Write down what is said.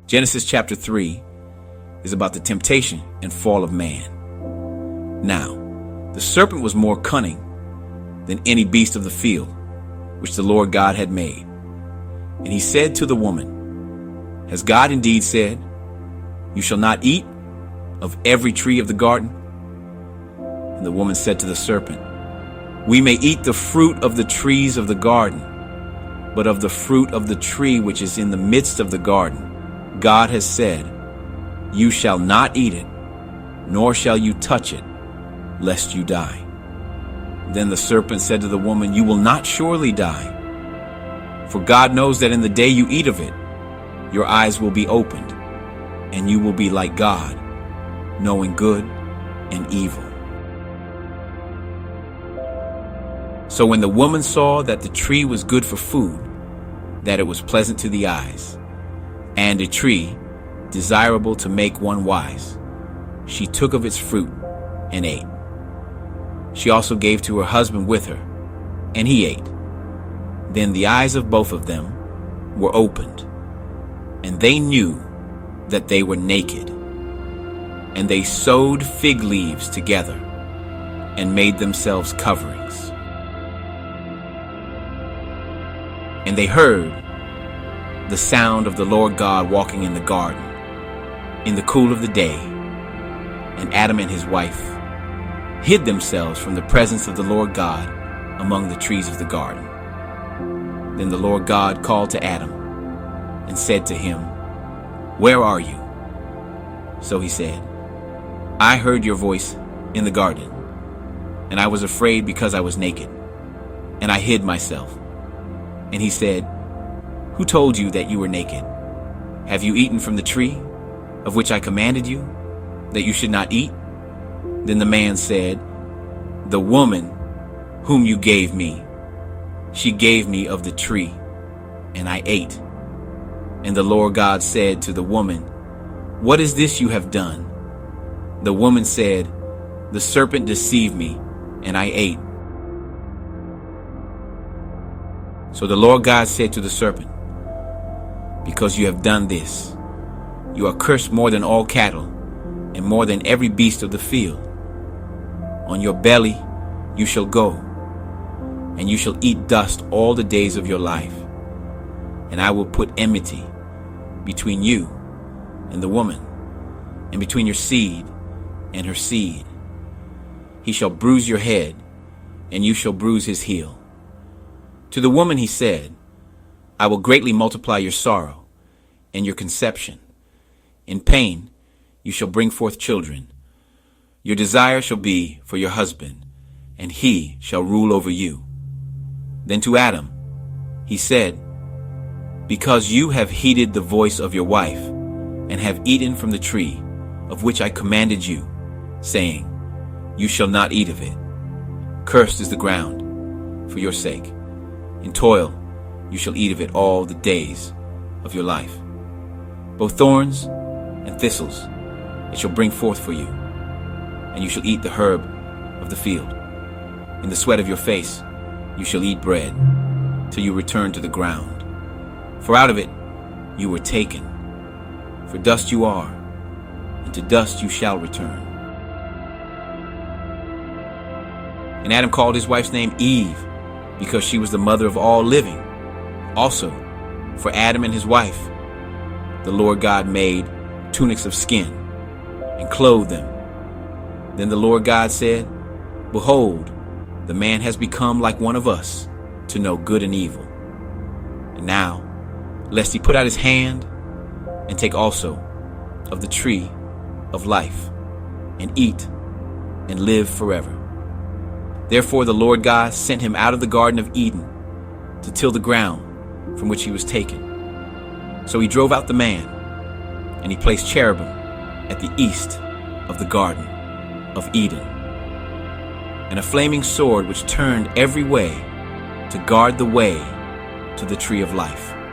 Genesis chapter 3 is about the temptation and fall of man. Now, the serpent was more cunning than any beast of the field which the Lord God had made. And he said to the woman, Has God indeed said, You shall not eat of every tree of the garden? And the woman said to the serpent, We may eat the fruit of the trees of the garden, but of the fruit of the tree which is in the midst of the garden, God has said, You shall not eat it, nor shall you touch it, lest you die. Then the serpent said to the woman, You will not surely die. For God knows that in the day you eat of it, your eyes will be opened, and you will be like God, knowing good and evil. So when the woman saw that the tree was good for food, that it was pleasant to the eyes, and a tree desirable to make one wise, she took of its fruit and ate. She also gave to her husband with her, and he ate. Then the eyes of both of them were opened, and they knew that they were naked. And they sewed fig leaves together and made themselves coverings. And they heard the sound of the Lord God walking in the garden in the cool of the day. And Adam and his wife hid themselves from the presence of the Lord God among the trees of the garden. Then the Lord God called to Adam and said to him, Where are you? So he said, I heard your voice in the garden, and I was afraid because I was naked, and I hid myself. And he said, Who told you that you were naked? Have you eaten from the tree of which I commanded you, that you should not eat? Then the man said, The woman whom you gave me, she gave me of the tree, and I ate. And the Lord God said to the woman, What is this you have done? The woman said, The serpent deceived me, and I ate. So the Lord God said to the serpent, Because you have done this, you are cursed more than all cattle, and more than every beast of the field. On your belly you shall go, and you shall eat dust all the days of your life. And I will put enmity between you and the woman, and between your seed and her seed. He shall bruise your head, and you shall bruise his heel. To the woman he said, I will greatly multiply your sorrow and your conception. In pain you shall bring forth children. Your desire shall be for your husband, and he shall rule over you. Then to Adam he said, Because you have heeded the voice of your wife, and have eaten from the tree of which I commanded you, saying, You shall not eat of it. Cursed is the ground for your sake. In toil you shall eat of it all the days of your life. Both thorns and thistles it shall bring forth for you, and you shall eat the herb of the field. In the sweat of your face you shall eat bread, till you return to the ground. For out of it you were taken. For dust you are, and to dust you shall return. And Adam called his wife's name Eve, because she was the mother of all living. Also, for Adam and his wife, the Lord God made tunics of skin and clothed them. Then the Lord God said, Behold, the man has become like one of us, to know good and evil. And now, lest he put out his hand and take also of the tree of life, and eat and live forever. Therefore the Lord God sent him out of the Garden of Eden to till the ground from which he was taken. So he drove out the man, and he placed cherubim at the east of the Garden of Eden, and a flaming sword which turned every way to guard the way to the tree of life.